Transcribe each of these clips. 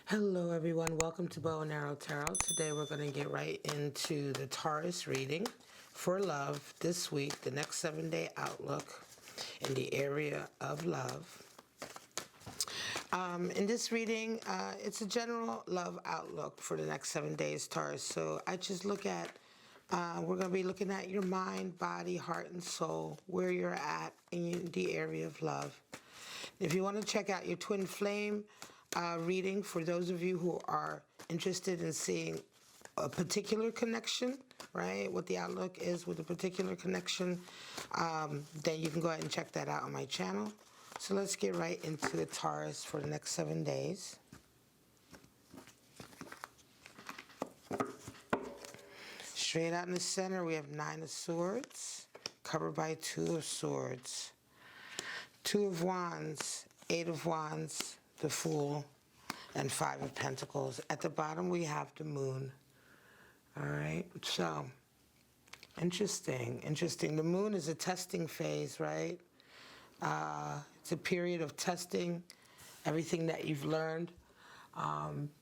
Hello everyone, welcome to Bow and Arrow Tarot. Today we're going to get right into the Taurus reading for love this week, the next 7-day outlook in the area of love. In this reading, it's a general love outlook for the next 7 days, Taurus. So I just look at, we're going to be looking at your mind, body, heart, and soul, where you're at in the area of love. If you want to check out your twin flame reading, for those of you who are interested in seeing a particular connection, right, what the outlook is with a particular connection, then you can go ahead and check that out on my channel. So let's get right into the Taurus for the next 7 days. Straight out in the center, we have 9 of Swords, covered by 2 of Swords. 2 of Wands, 8 of Wands, the Fool, and 5 of Pentacles. At the bottom, we have the Moon. All right, so interesting. The Moon is a testing phase, right? It's a period of testing everything that you've learned.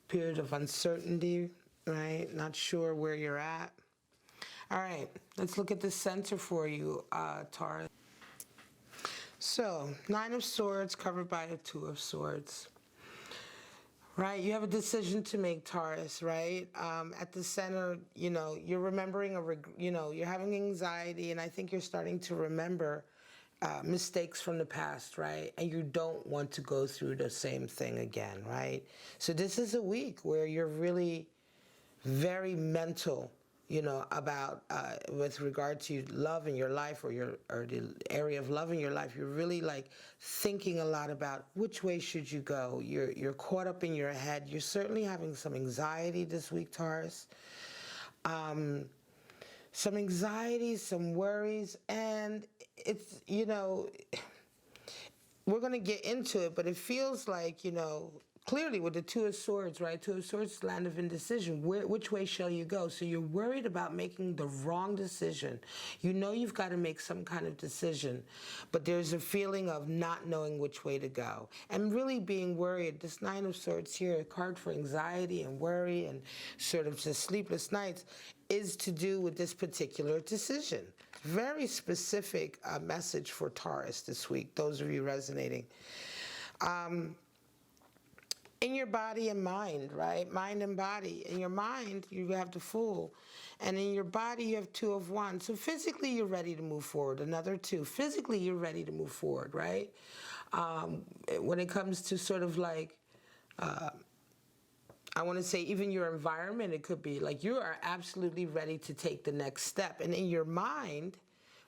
Period of uncertainty, right? Not sure where you're at. All right, let's look at the center for you, Taurus. So, 9 of Swords covered by a 2 of Swords. Right, you have a decision to make, Taurus, right? At the center, you know, you're remembering you're having anxiety, and I think you're starting to remember mistakes from the past, right? And you don't want to go through the same thing again, right? So this is a week where you're really very mental, you know, about with regard to love in your life, or the area of love in your life. You're really like thinking a lot about which way should you go. You're caught up in your head. You're certainly having some anxiety this week, Taurus. Some anxiety, some worries, and it's, you know, we're going to get into it, but it feels like, you know, clearly with the 2 of Swords, right? 2 of Swords is land of indecision. Which way shall you go? So you're worried about making the wrong decision. You know you've got to make some kind of decision, but there's a feeling of not knowing which way to go. And really being worried. This 9 of Swords here, a card for anxiety and worry and sort of just sleepless nights, is to do with this particular decision. Very specific message for Taurus this week, those of you resonating. In your body and mind, right? Mind and body. In your mind, you have the Fool. And in your body, you have 2 of Wands. So physically, you're ready to move forward. Another 2. Physically, you're ready to move forward, right? When it comes to sort of like, I want to say even your environment, it could be like you are absolutely ready to take the next step. And in your mind,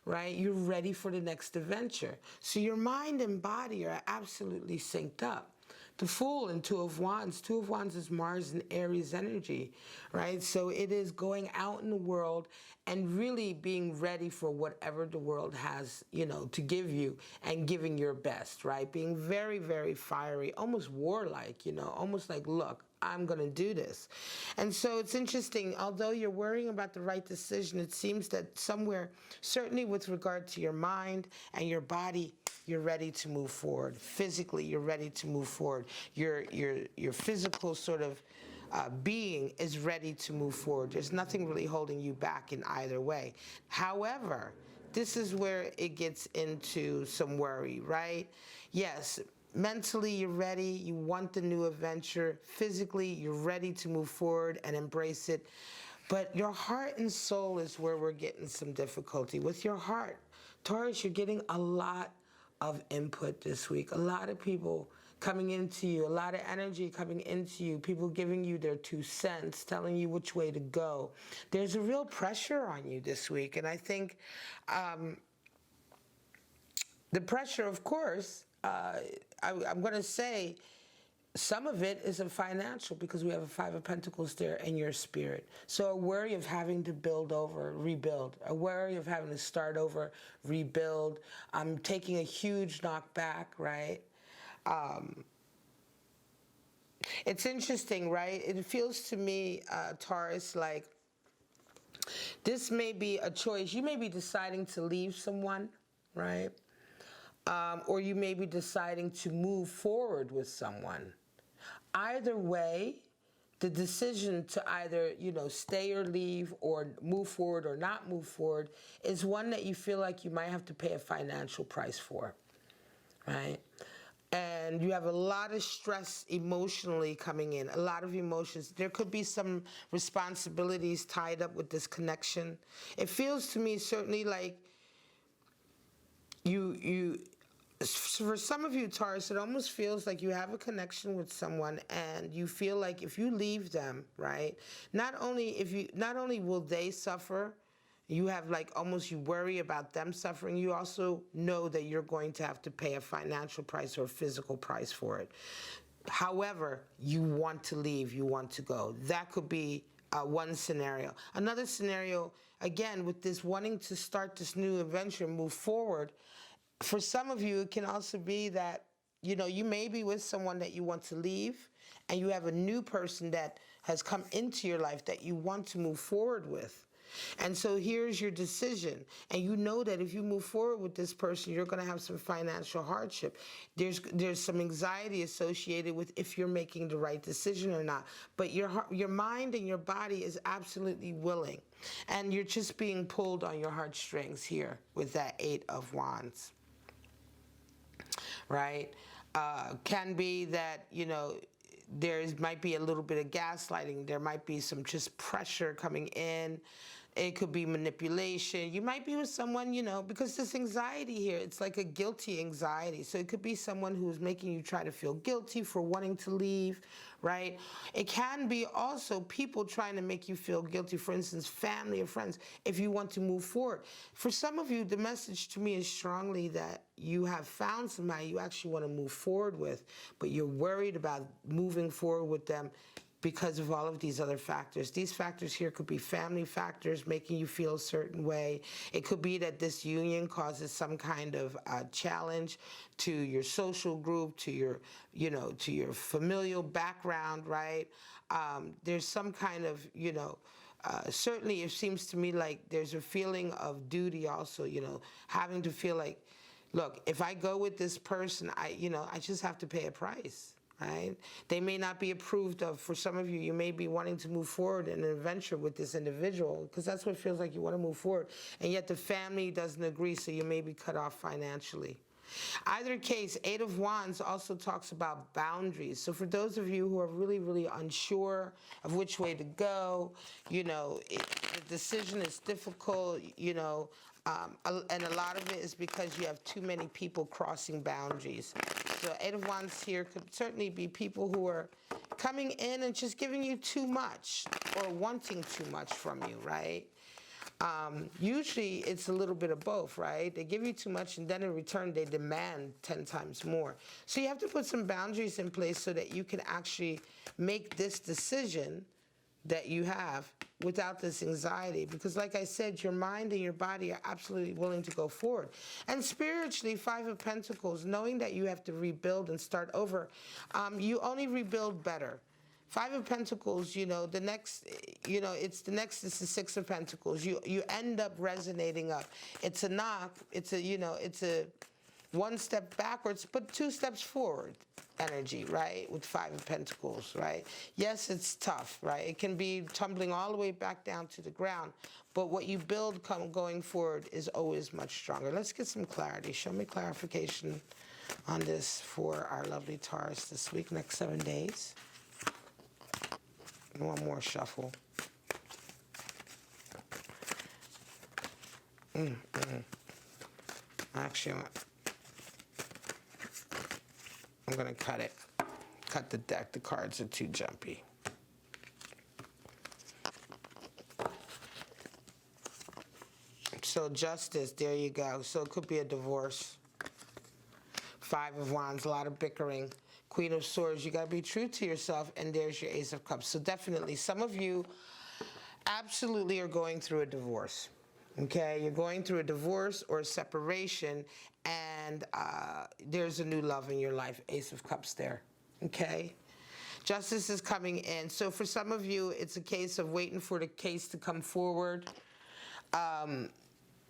right, you're ready for the next adventure. So your mind and body are absolutely synced up. The Fool and 2 of Wands. 2 of Wands is Mars and Aries energy, right? So it is going out in the world and really being ready for whatever the world has, you know, to give you, and giving your best, right? Being very, very fiery, almost warlike, you know, almost like, look, I'm going to do this. And so it's interesting, although you're worrying about the right decision, it seems that somewhere, certainly with regard to your mind and your body, you're ready to move forward. Physically, you're ready to move forward. Your physical sort of being is ready to move forward. There's nothing really holding you back in either way. However, this is where it gets into some worry, right? Yes, mentally you're ready. You want the new adventure. Physically, you're ready to move forward and embrace it. But your heart and soul is where we're getting some difficulty. With your heart, Taurus, you're getting a lot of input this week. A lot of people coming into you, a lot of energy coming into you, people giving you their 2 cents, telling you which way to go. There's a real pressure on you this week. And I think the pressure, of course, I'm going to say some of it is a financial, because we have a 5 of Pentacles there in your spirit. So a worry of having to build over, rebuild. A worry of having to start over, rebuild. I'm taking a huge knockback, right? It's interesting, right? It feels to me, Taurus, like this may be a choice. You may be deciding to leave someone, right? Or you may be deciding to move forward with someone. Either way, the decision to either, stay or leave or move forward or not move forward is one that you feel like you might have to pay a financial price for, right? And you have a lot of stress emotionally coming in, a lot of emotions. There could be some responsibilities tied up with this connection. It feels to me certainly like for some of you, Taurus, it almost feels like you have a connection with someone and you feel like if you leave them, right, not only will they suffer, you have like almost you worry about them suffering, you also know that you're going to have to pay a financial price or a physical price for it. However, you want to leave, you want to go. That could be one scenario. Another scenario, again, with this wanting to start this new adventure, move forward, for some of you, it can also be that, you may be with someone that you want to leave and you have a new person that has come into your life that you want to move forward with. And so here's your decision. And you know that if you move forward with this person, you're going to have some financial hardship. There's some anxiety associated with if you're making the right decision or not. But your mind and your body is absolutely willing. And you're just being pulled on your heartstrings here with that 8 of Wands. Right? Can be that, might be a little bit of gaslighting. There might be some just pressure coming in. It could be manipulation. You might be with someone, because this anxiety here, it's like a guilty anxiety. So it could be someone who's making you try to feel guilty for wanting to leave, right? It can be also people trying to make you feel guilty, for instance, family or friends, if you want to move forward. For some of you, the message to me is strongly that you have found somebody you actually want to move forward with, but you're worried about moving forward with them because of all of these other factors. These factors here could be family factors making you feel a certain way. It could be that this union causes some kind of challenge to your social group, to your, to your familial background, right? There's some kind of, certainly it seems to me like there's a feeling of duty also, having to feel like, look, if I go with this person, I just have to pay a price. Right? They may not be approved of. For some of you, you may be wanting to move forward in an adventure with this individual because that's what it feels like you want to move forward. And yet the family doesn't agree, so you may be cut off financially. Either case, 8 of Wands also talks about boundaries. So for those of you who are really, really unsure of which way to go, the decision is difficult, and a lot of it is because you have too many people crossing boundaries. So 8 of Wands here could certainly be people who are coming in and just giving you too much or wanting too much from you, right? Usually it's a little bit of both, right? They give you too much and then in return they demand 10 times more. So you have to put some boundaries in place so that you can actually make this decision that you have without this anxiety, because like I said, your mind and your body are absolutely willing to go forward. And spiritually, 5 of Pentacles, knowing that you have to rebuild and start over, you only rebuild better. 5 of Pentacles, the next, it's the next is the 6 of Pentacles. You end up resonating up. It's a knock, it's a one step backwards, but 2 steps forward energy, right? With 5 of Pentacles, right? Yes, it's tough, right? It can be tumbling all the way back down to the ground, but what you build going forward is always much stronger. Let's get some clarity. Show me clarification on this for our lovely Taurus this week, next 7 days. One more shuffle. Actually, I'm going to cut it. Cut the deck. The cards are too jumpy. So justice, there you go. So it could be a divorce. 5 of Wands, a lot of bickering. Queen of Swords, you got to be true to yourself. And there's your Ace of Cups. So definitely, some of you absolutely are going through a divorce. Okay, you're going through a divorce or a separation, and there's a new love in your life. Ace of Cups there. Okay, justice is coming in. So for some of you, it's a case of waiting for the case to come forward.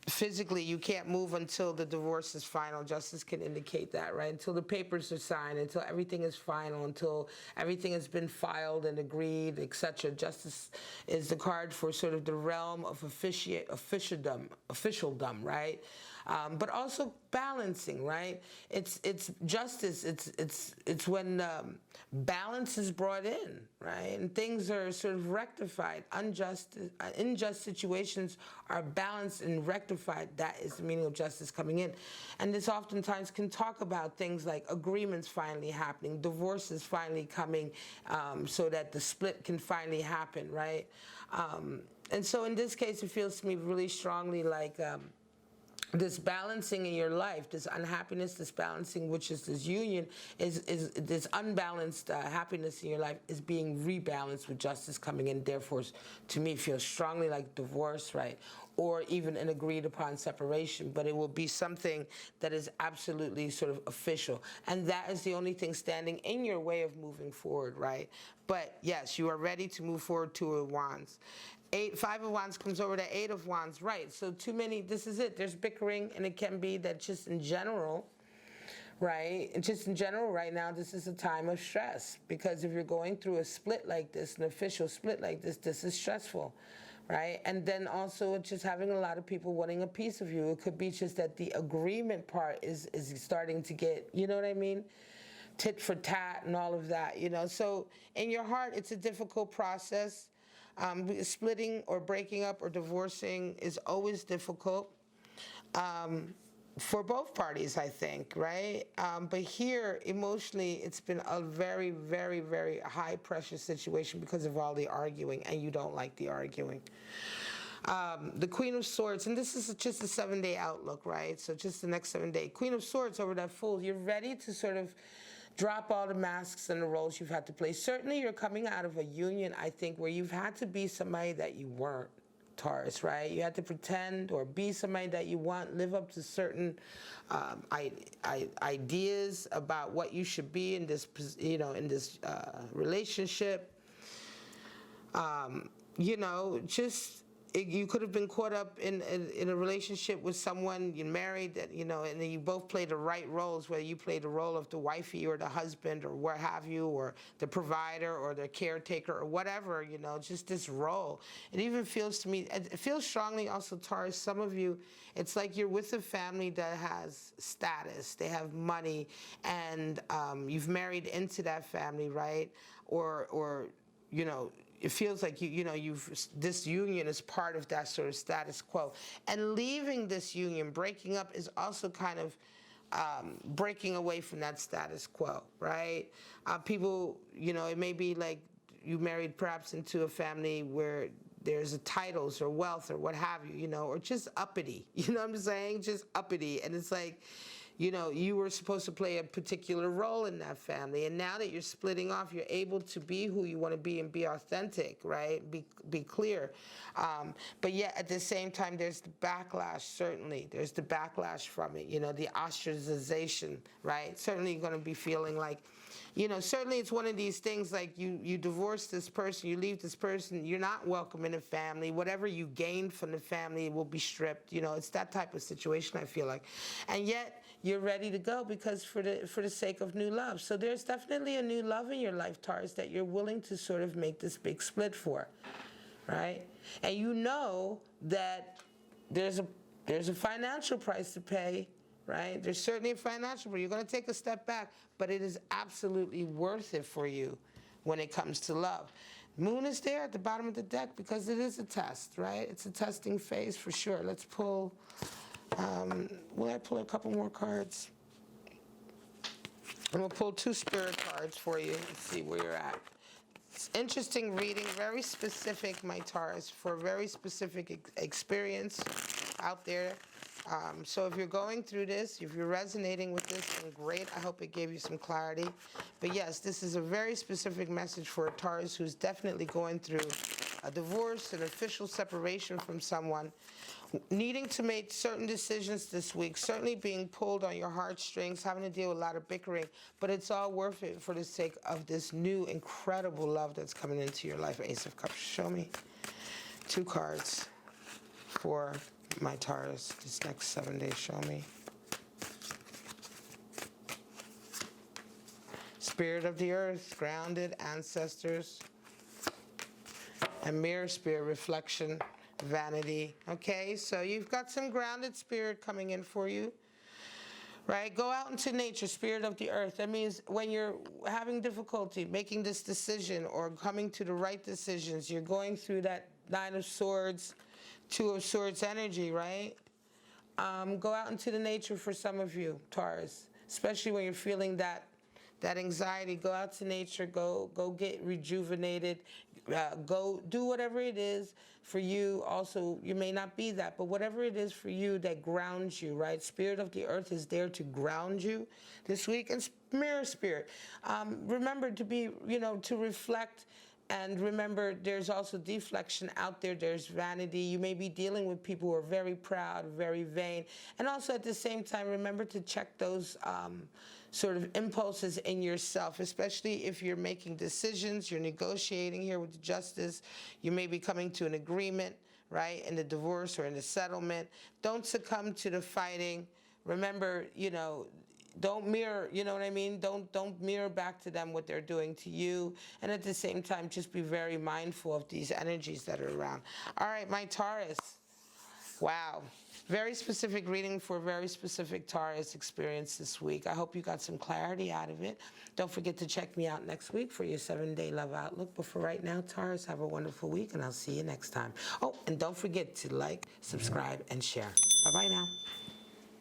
physically you can't move until the divorce is final. Justice can indicate that, right? Until the papers are signed, until everything is final, until everything has been filed and agreed, etc. Justice is the card for sort of the realm of officialdom, right? But also balancing, right? It's justice. It's when balance is brought in, right? And things are sort of rectified. Unjust situations are balanced and rectified. That is the meaning of justice coming in. And this oftentimes can talk about things like agreements finally happening, divorces finally coming, so that the split can finally happen, right? And so in this case, it feels to me really strongly like this balancing in your life, this unhappiness, this balancing, which is this union, is this unbalanced happiness in your life is being rebalanced with justice coming in. Therefore, to me, feels strongly like divorce, right? Or even an agreed upon separation, but it will be something that is absolutely sort of official. And that is the only thing standing in your way of moving forward, right? But yes, you are ready to move forward. Two of Wands. Five of Wands comes over to Eight of Wands, right? So too many, this is it. There's bickering, and it can be that just in general, right? And just in general right now, this is a time of stress, because if you're going through a split like this, an official split like this is stressful, right? And then also just having a lot of people wanting a piece of you. It could be just that the agreement part is starting to get, you know what I mean? Tit for tat and all of that, you know? So in your heart, it's a difficult process. Splitting or breaking up or divorcing is always difficult for both parties, I think, right? But here, emotionally, it's been a very, very, very high pressure situation because of all the arguing, and you don't like the arguing. The Queen of Swords, and this is just a 7-day outlook, right? So just the next 7 days. Queen of Swords over that Fool, you're ready to sort of drop all the masks and the roles you've had to play. Certainly you're coming out of a union, I think, where you've had to be somebody that you weren't, Taurus, right? You had to pretend or be somebody that you want, live up to certain ideas about what you should be in this, you know, in this relationship. You know, just you could have been caught up in a relationship with someone you married, that, you know, and then you both played the right roles, whether you played the role of the wifey or the husband or what have you, or the provider or the caretaker or whatever, you know, just this role. It even feels to me, it feels strongly also, Taurus, some of you, it's like you're with a family that has status, they have money, and you've married into that family, right? Or you know, it feels like this union is part of that sort of status quo. And leaving this union, breaking up, is also kind of breaking away from that status quo, right? People, you know, it may be like you married perhaps into a family where there's titles or wealth or what have you, you know, or just uppity, you know what I'm saying? Just uppity. And it's like, you know, you were supposed to play a particular role in that family, and now that you're splitting off, you're able to be who you want to be and be authentic, right? Be clear. But yet, at the same time, there's the backlash, certainly. There's the backlash from it, you know, the ostracization, right? Certainly you're going to be feeling like, you know, certainly it's one of these things like you divorce this person, you leave this person, you're not welcome in a family. Whatever you gained from the family will be stripped. You know, it's that type of situation, I feel like. And yet, you're ready to go because for the sake of new love. So there's definitely a new love in your life, Taurus, that you're willing to sort of make this big split for, right? And you know that there's a financial price to pay, right? There's certainly a financial price. You're going to take a step back, but it is absolutely worth it for you when it comes to love. Moon is there at the bottom of the deck because it is a test, right? It's a testing phase for sure. Let's pull... will I pull a couple more cards? I'm going to pull 2 spirit cards for you and see where you're at. It's interesting reading, very specific, my Taurus, for a very specific experience out there. So if you're going through this, if you're resonating with this, then great. I hope it gave you some clarity. But yes, this is a very specific message for a Taurus who's definitely going through a divorce, an official separation from someone, needing to make certain decisions this week, certainly being pulled on your heartstrings, having to deal with a lot of bickering, but it's all worth it for the sake of this new incredible love that's coming into your life. Ace of Cups, show me 2 cards for my Taurus, this next 7 days, show me. Spirit of the earth, grounded, ancestors, and mirror spirit, reflection, vanity. Okay, so you've got some grounded spirit coming in for you. Right? Go out into nature, spirit of the earth. That means when you're having difficulty making this decision or coming to the right decisions, you're going through that Nine of Swords, Two of Swords energy, right? Go out into the nature for some of you, Taurus, especially when you're feeling that anxiety. Go out to nature, go get rejuvenated, go do whatever it is for you. Also, you may not be that, but whatever it is for you that grounds you, right? Spirit of the earth is there to ground you this week. And mirror spirit, remember to be, to reflect. And remember, there's also deflection out there. There's vanity. You may be dealing with people who are very proud, very vain. And also at the same time, remember to check those sort of impulses in yourself, especially if you're making decisions, you're negotiating here with the justice. You may be coming to an agreement, right, in the divorce or in the settlement. Don't succumb to the fighting. Remember, don't mirror, you know what I mean? Don't mirror back to them what they're doing to you. And at the same time, just be very mindful of these energies that are around. All right, my Taurus. Wow. Very specific reading for a very specific Taurus experience this week. I hope you got some clarity out of it. Don't forget to check me out next week for your 7-day love outlook. But for right now, Taurus, have a wonderful week, and I'll see you next time. Oh, and don't forget to like, subscribe, and share. Bye-bye now.